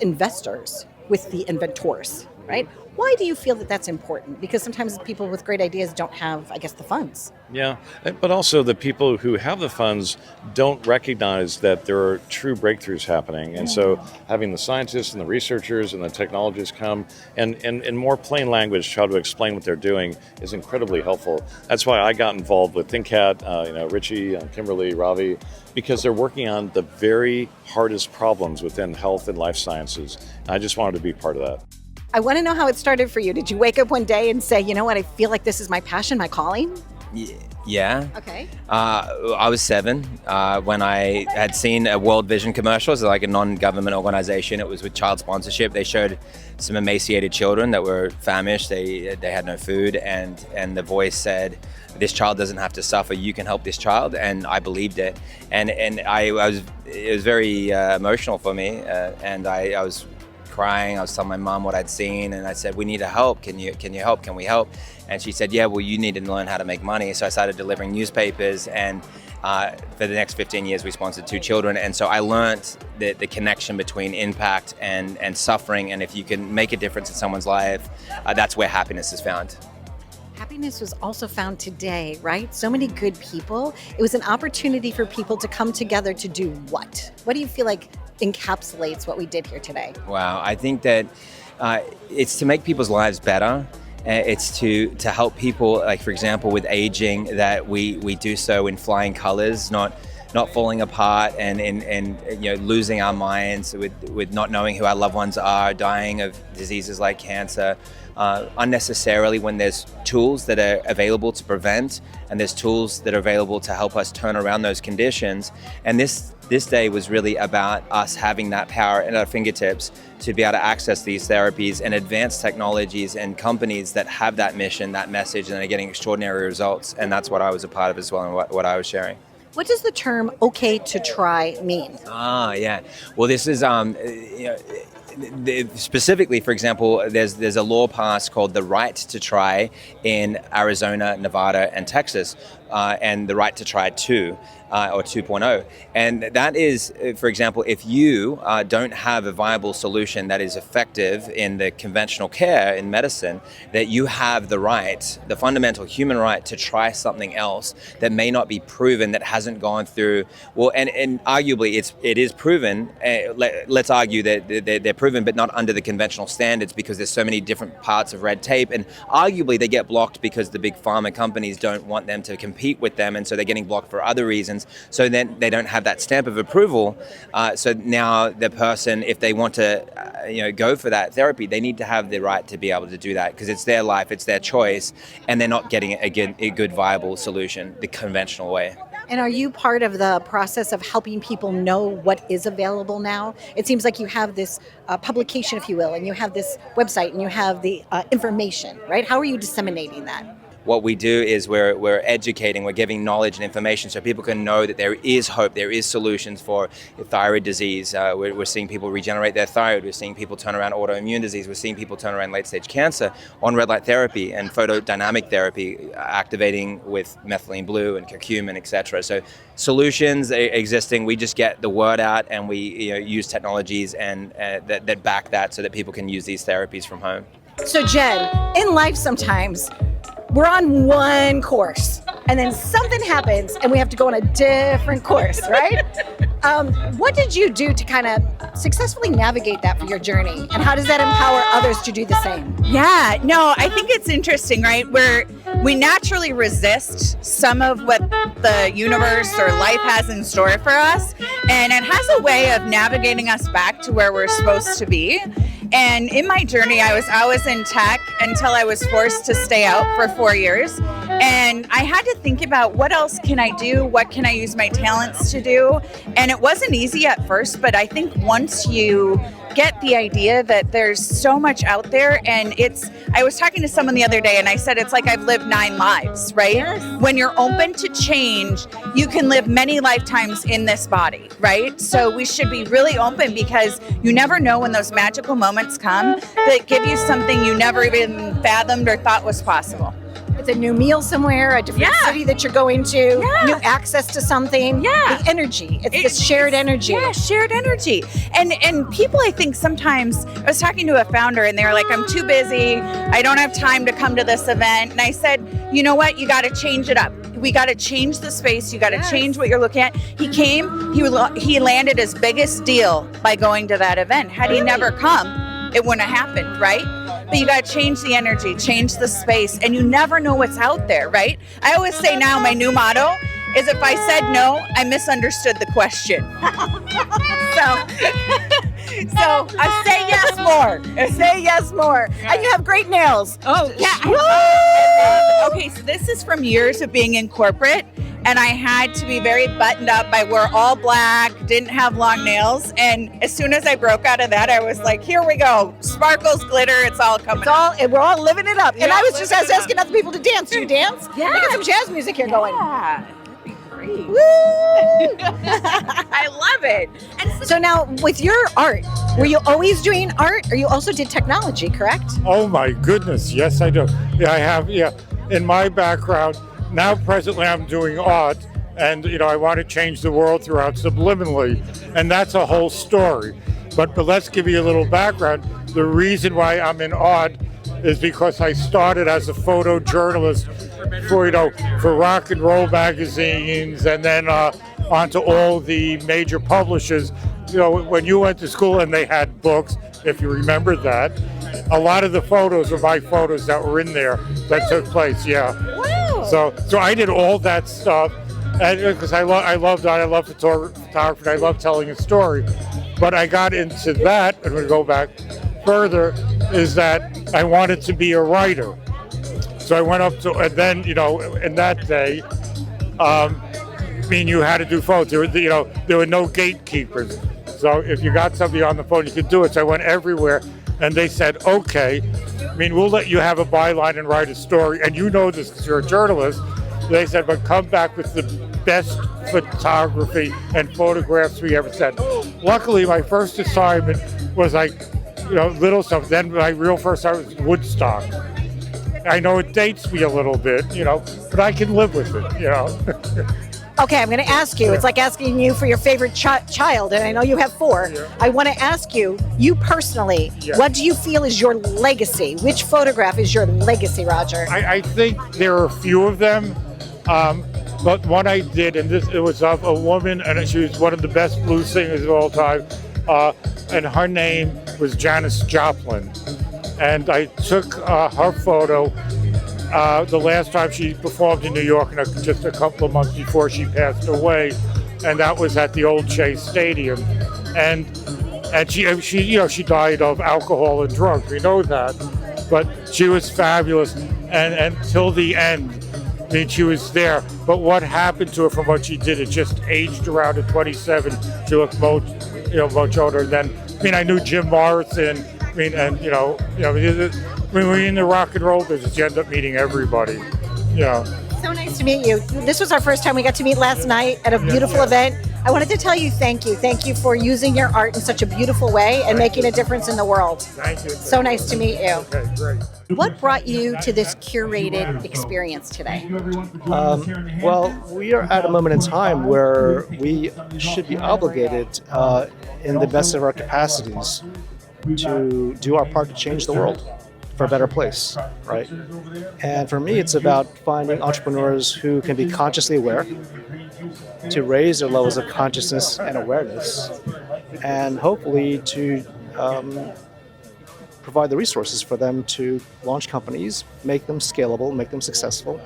investors with the inventors. right? Why do you feel that that's important? Because sometimes people with great ideas don't have, I guess, the funds. Yeah, but also the people who have the funds don't recognize that there are true breakthroughs happening. And so having the scientists and the researchers and the technologists come and in more plain language try to explain what they're doing is incredibly helpful. That's why I got involved with ThinkCat, Richie, Kimberly, Ravi, because they're working on the very hardest problems within health and life sciences. And I just wanted to be part of that. I want to know how it started for you. Did you wake up one day and say, you know what, I feel like this is my passion, my calling? Yeah. Okay. I was 7 when I had seen a World Vision commercial. It was like a non-government organization. It was with child sponsorship. They showed some emaciated children that were famished. They had no food, and the voice said, "This child doesn't have to suffer. You can help this child." And I believed it, and it was very emotional for me, and I was crying. I was telling my mom what I'd seen, and I said, "We need to help. Can you help? Can we help?" And she said, "Yeah, well, you need to learn how to make money." So I started delivering newspapers, and for the next 15 years, we sponsored 2 children. And so I learned the connection between impact and suffering. And if you can make a difference in someone's life, that's where happiness is found. Happiness was also found today, right? So many good people. It was an opportunity for people to come together to do what? What do you feel like encapsulates what we did here today? Wow, I think that it's to make people's lives better. It's to help people, like for example, with aging, that we do so in flying colors, not falling apart and losing our minds with not knowing who our loved ones are, dying of diseases like cancer unnecessarily, when there's tools that are available to prevent, and there's tools that are available to help us turn around those conditions. And this day was really about us having that power at our fingertips to be able to access these therapies and advanced technologies and companies that have that mission, that message, and are getting extraordinary results. And that's what I was a part of as well, and what I was sharing. What does the term "okay to try" mean? Yeah. Well, this is specifically, for example, there's a law passed called the Right to Try in Arizona, Nevada, and Texas, and the Right to Try 2. Or 2.0. And that is, for example, if you don't have a viable solution that is effective in the conventional care in medicine, that you have the right, the fundamental human right, to try something else that may not be proven, that hasn't gone through, well, and arguably it is proven. Let's argue that they're proven, but not under the conventional standards, because there's so many different parts of red tape, and arguably they get blocked because the big pharma companies don't want them to compete with them, and so they're getting blocked for other reasons. So then they don't have that stamp of approval. So now the person, if they want to, go for that therapy, they need to have the right to be able to do that, because it's their life, it's their choice, and they're not getting a good viable solution the conventional way. And are you part of the process of helping people know what is available now? It seems like you have this publication, if you will, and you have this website, and you have the information, right? How are you disseminating that? What we do is we're educating, we're giving knowledge and information so people can know that there is hope, there is solutions for thyroid disease. We're seeing people regenerate their thyroid, we're seeing people turn around autoimmune disease, we're seeing people turn around late-stage cancer on red light therapy and photodynamic therapy, activating with methylene blue and curcumin, etc. So solutions are existing, we just get the word out, and we use technologies and that back that, so that people can use these therapies from home. So Jen, in life sometimes, we're on one course, and then something happens, and we have to go on a different course, right? What did you do to kind of successfully navigate that for your journey, and how does that empower others to do the same? Yeah, no, I think it's interesting, right? We naturally resist some of what the universe or life has in store for us, and it has a way of navigating us back to where we're supposed to be. And in my journey, I was in tech until I was forced to stay out for 4 years. And I had to think about, what else can I do? What can I use my talents to do? And it wasn't easy at first, but I think once you get the idea that there's so much out there, and I was talking to someone the other day, and I said, it's like I've lived 9 lives, right? Yes. When you're open to change, you can live many lifetimes in this body, right? So we should be really open, because you never know when those magical moments come that give you something you never even fathomed or thought was possible. It's a new meal somewhere, a different city that you're going to, new access to something. Yeah. The energy. It's this shared energy. Yeah, shared energy. And people, I think sometimes, I was talking to a founder and they were like, I'm too busy. I don't have time to come to this event. And I said, you know what? You got to change it up. We got to change the space. You got to change what you're looking at. He came, he landed his biggest deal by going to that event. Had he never come, it wouldn't have happened, right? But you got to change the energy, change the space, and you never know what's out there, right? I always say now my new motto is if I said no, I misunderstood the question. So I say yes more. Say yes more. And you have great nails. Oh, yeah. Okay, so this is from years of being in corporate, and I had to be very buttoned up. I wore all black, didn't have long nails, and as soon as I broke out of that, I was like, here we go. Sparkles, glitter, it's all coming out. And we're all living it up. Yeah, and I was just asking other people to dance. Do you dance? Yeah. We got some jazz music here going. Yeah. Woo! I love it. And so now with your art, were you always doing art or you also did technology, correct? Oh my goodness, yes I do. Yeah, I have, in my background, now presently I'm doing art and I want to change the world throughout subliminally, and that's a whole story. But let's give you a little background. The reason why I'm in art is because I started as a photojournalist for rock and roll magazines, and then onto all the major publishers. When you went to school and they had books, if you remember that, a lot of the photos are my photos that were in there that took place. Yeah. Wow. So I did all that stuff, and because I loved art, I love photography, I love telling a story. But I got into that, and we go back further, is that I wanted to be a writer. So I went up to, and then, in that day, you had to do phones. There were no gatekeepers. So if you got somebody on the phone, you could do it. So I went everywhere, and they said, okay, we'll let you have a byline and write a story. And you know this because you're a journalist. They said, but come back with the best photography and photographs we ever sent. Luckily, my first assignment was little stuff. Then my real first assignment was Woodstock. I know it dates me a little bit, but I can live with it, Okay, I'm going to ask you. It's like asking you for your favorite child, and I know you have 4. Yeah. I want to ask you personally, what do you feel is your legacy? Which photograph is your legacy, Roger? I think there are a few of them, but one I did, and it was of a woman, and she was one of the best blues singers of all time, and her name was Janis Joplin. And I took her photo the last time she performed in New York, just a couple of months before she passed away, and that was at the old Shea Stadium. And she died of alcohol and drugs. We know that, but she was fabulous, and until the end, she was there. But what happened to her from what she did? It just aged around at 27. She looked much older than. I knew Jim Morrison. When we're in the rock and roll business, you end up meeting everybody. So nice to meet you. This was our first time we got to meet last night at a beautiful event. I wanted to tell you thank you. Thank you for using your art in such a beautiful way and making a difference in the world. Thank you. So nice to meet you. Okay, great. What brought you to this curated experience today? Well, we are at a moment in time where we should be obligated in the best of our capacities to do our part to change the world for a better place, right? And for me, it's about finding entrepreneurs who can be consciously aware, to raise their levels of consciousness and awareness, and hopefully to provide the resources for them to launch companies, make them scalable, make them successful,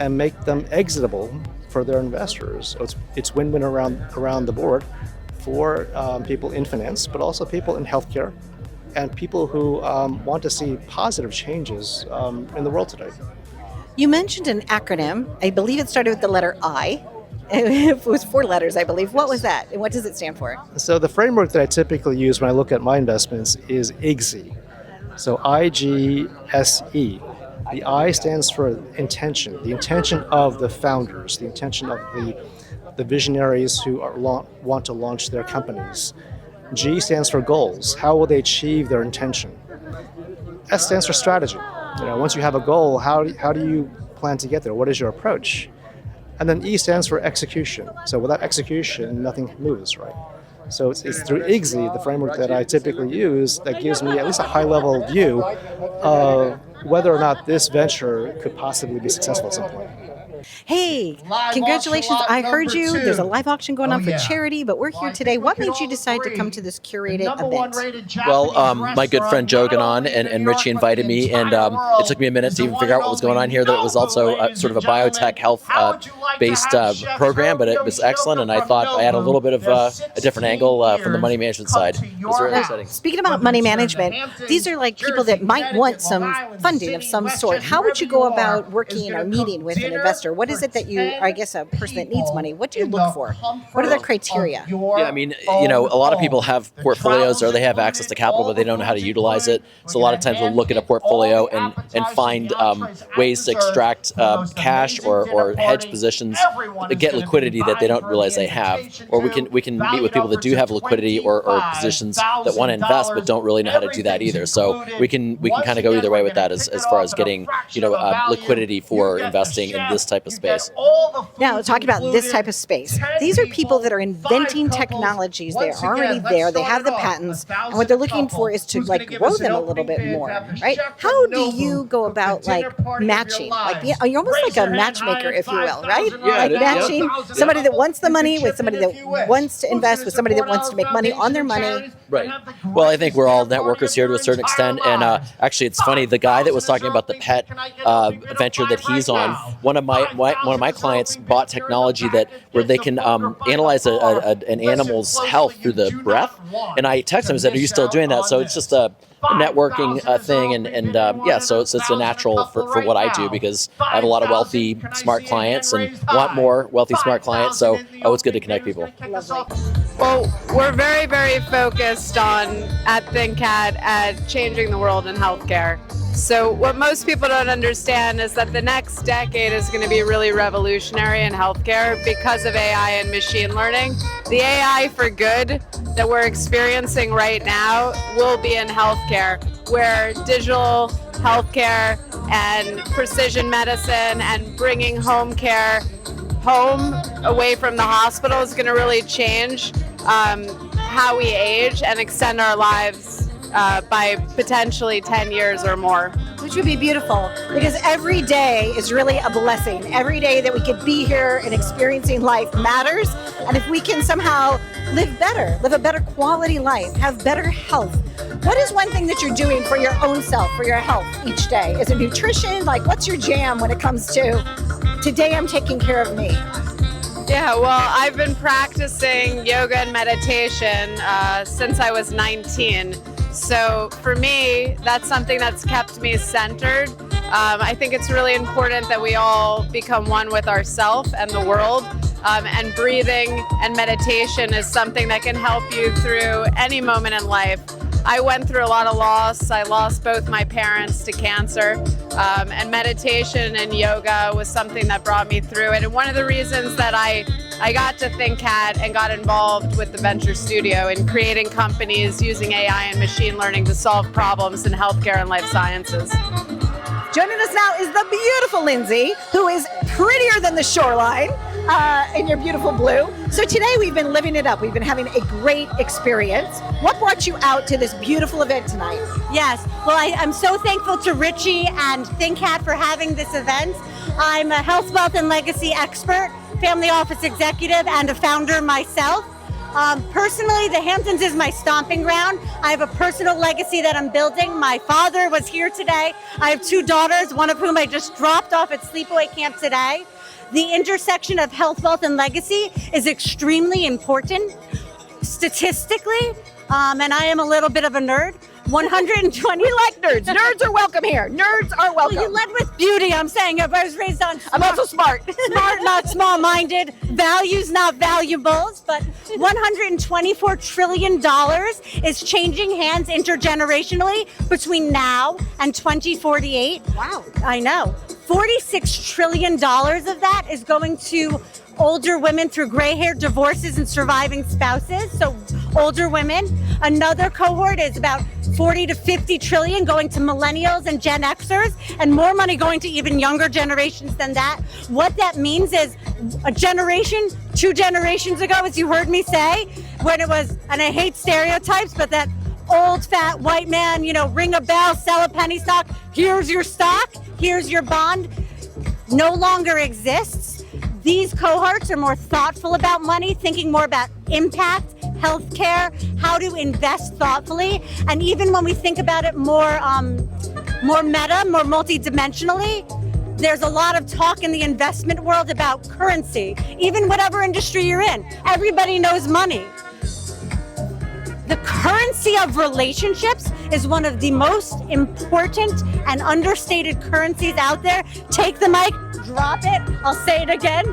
and make them exitable for their investors. So it's win-win around the board for people in finance, but also people in healthcare, and people who want to see positive changes in the world today. You mentioned an acronym. I believe it started with the letter I. It was 4 letters, I believe. What was that, and what does it stand for? So the framework that I typically use when I look at my investments is IGSE. So IGSE. The I stands for intention, the intention of the founders, the intention of the visionaries who want to launch their companies. G stands for goals. How will they achieve their intention? S stands for strategy. Once you have a goal, how do you plan to get there? What is your approach? And then E stands for execution. So without execution, nothing moves, right? So it's through IGSI, the framework that I typically use, that gives me at least a high-level view of whether or not this venture could possibly be successful at some point. Hey, congratulations. I heard you. There's a live auction going on for charity, but we're here today. What made you decide to come to this curated event? Well, my good friend Joe Ganon and Richie invited me, and it took me a minute to even figure out what was going on here, that it was also sort of a biotech health based program, but it was excellent, and I thought I had a little bit of a different angle from the money management side. It was really exciting. Speaking about money management, these are like people that might want some funding of some sort. How would you go about working or meeting with an investor? What is it that I guess a person that needs money, what do you look for? What are the criteria? Yeah, I mean, a lot of people have portfolios or they have access to capital, but they don't know how to utilize it. So a lot of times we'll look at a portfolio and find ways to extract cash or hedge positions to get liquidity that they don't realize they have. Or we can meet with people that do have liquidity or positions that want to invest but don't really know how to do that either. So we can kind of go either way with that as far as getting liquidity for investing in this type of space. Now, talking about this type of space, these are people that are inventing technologies. They're already there. They have the patents, and what they're looking for is to grow them a little bit more, right? How do you go about matching? You're almost like a matchmaker, if you will, right? Matching somebody that wants the money with somebody that wants to invest with somebody that wants to make money on their money. Right. Well, I think we're all networkers here to a certain extent, and actually, it's funny. The guy that was talking about the pet venture that he's on, one of my clients bought technology where they can analyze an animal's health through the breath. And I texted him and said, "Are you still doing that?" So it's just a networking thing, and so it's a natural for what I do, because I have a lot of wealthy, smart clients and want more wealthy, smart clients. So it's good to connect people. Well, we're very, very focused at ThinkCat at changing the world in healthcare. So what most people don't understand is that the next decade is going to be really revolutionary in healthcare because of AI and machine learning. The AI for good that we're experiencing right now will be in healthcare, where digital healthcare and precision medicine and bringing home care home away from the hospital is going to really change how we age and extend our lives by potentially 10 years or more. Which would be beautiful, because every day is really a blessing. Every day that we could be here and experiencing life matters. And if we can somehow live a better quality life, have better health. What is one thing that you're doing for your own self, for your health each day? Is it nutrition? What's your jam when it comes to, today I'm taking care of me? Yeah, well, I've been practicing yoga and meditation since I was 19. So for me, that's something that's kept me centered. I think it's really important that we all become one with ourselves and the world. And breathing and meditation is something that can help you through any moment in life. I went through a lot of loss. I lost both my parents to cancer. And meditation and yoga was something that brought me through it. And one of the reasons that I got to ThinkCat and got involved with the Venture Studio in creating companies using AI and machine learning to solve problems in healthcare and life sciences. Joining us now is the beautiful Lindsay, who is prettier than the shoreline in your beautiful blue. So today we've been living it up. We've been having a great experience. What brought you out to this beautiful event tonight? Yes, well, I'm so thankful to Richie and ThinkCat for having this event. I'm a health, wealth, and legacy expert, family office executive, and a founder myself. Personally, the Hamptons is my stomping ground. I have a personal legacy that I'm building. My father was here today. I have 2 daughters, one of whom I just dropped off at sleepaway camp today. The intersection of health, wealth, and legacy is extremely important statistically, and I am a little bit of a nerd. 120 nerds. Nerds are welcome here. Nerds are welcome. Well, you led with beauty. I'm saying I was raised on I'm also smart. Smart, not small-minded. Values, not valuables. But $124 trillion is changing hands intergenerationally between now and 2048. Wow. I know. $46 trillion of that is going to older women through gray hair, divorces, and surviving spouses. So older women. Another cohort is about 40 to 50 trillion going to millennials and Gen Xers, and more money going to even younger generations than that. What that means is a generation, 2 generations ago, as you heard me say, when it was, and I hate stereotypes, but that old fat white man, ring a bell, sell a penny stock, here's your stock, here's your bond, no longer exists. These cohorts are more thoughtful about money, thinking more about impact, healthcare, how to invest thoughtfully. And even when we think about it more meta, more multidimensionally, there's a lot of talk in the investment world about currency. Even whatever industry you're in, everybody knows money. The currency of relationships is one of the most important and understated currencies out there. Take the mic, drop it, I'll say it again.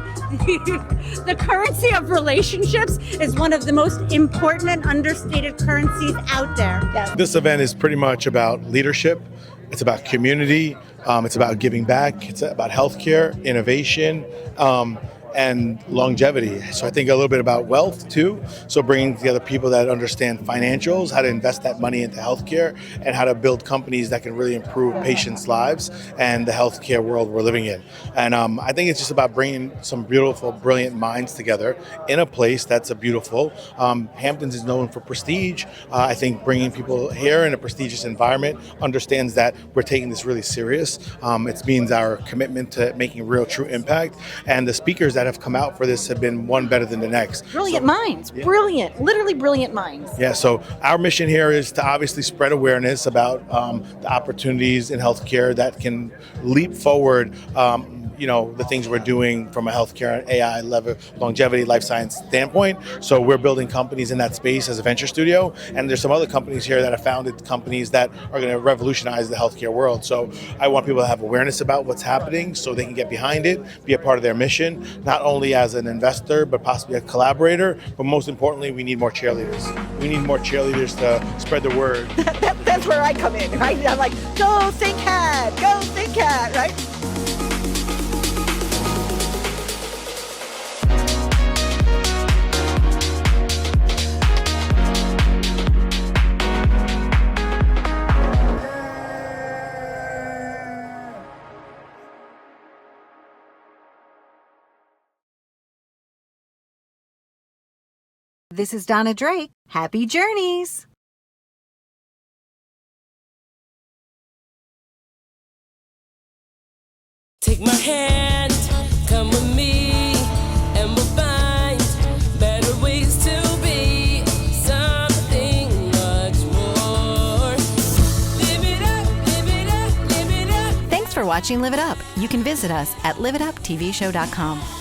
The currency of relationships is one of the most important and understated currencies out there. Yeah. This event is pretty much about leadership. It's about community. It's about giving back. It's about healthcare, innovation, and longevity. So I think a little bit about wealth too. So bringing together people that understand financials, how to invest that money into healthcare, and how to build companies that can really improve patients' lives and the healthcare world we're living in. And I think it's just about bringing some beautiful, brilliant minds together in a place that's a beautiful. Hamptons is known for prestige. I think bringing people here in a prestigious environment understands that we're taking this really serious. It means our commitment to making real, true impact. And the speakers that have come out for this have been one better than the next. Brilliant minds, brilliant, literally brilliant minds. Yeah, so our mission here is to obviously spread awareness about the opportunities in healthcare that can leap forward the things we're doing from a healthcare and AI level, longevity, life science standpoint. So we're building companies in that space as a venture studio. And there's some other companies here that have founded companies that are going to revolutionize the healthcare world. So I want people to have awareness about what's happening so they can get behind it, be a part of their mission, not only as an investor, but possibly a collaborator. But most importantly, we need more cheerleaders. We need more cheerleaders to spread the word. That's where I come in, right? I'm like, go think hat, right? This is Donna Drake. Happy journeys. Take my hand, come with me, and we'll find better ways to be something much more. Live it up, live it up, live it up. Thanks for watching Live It Up. You can visit us at liveituptvshow.com.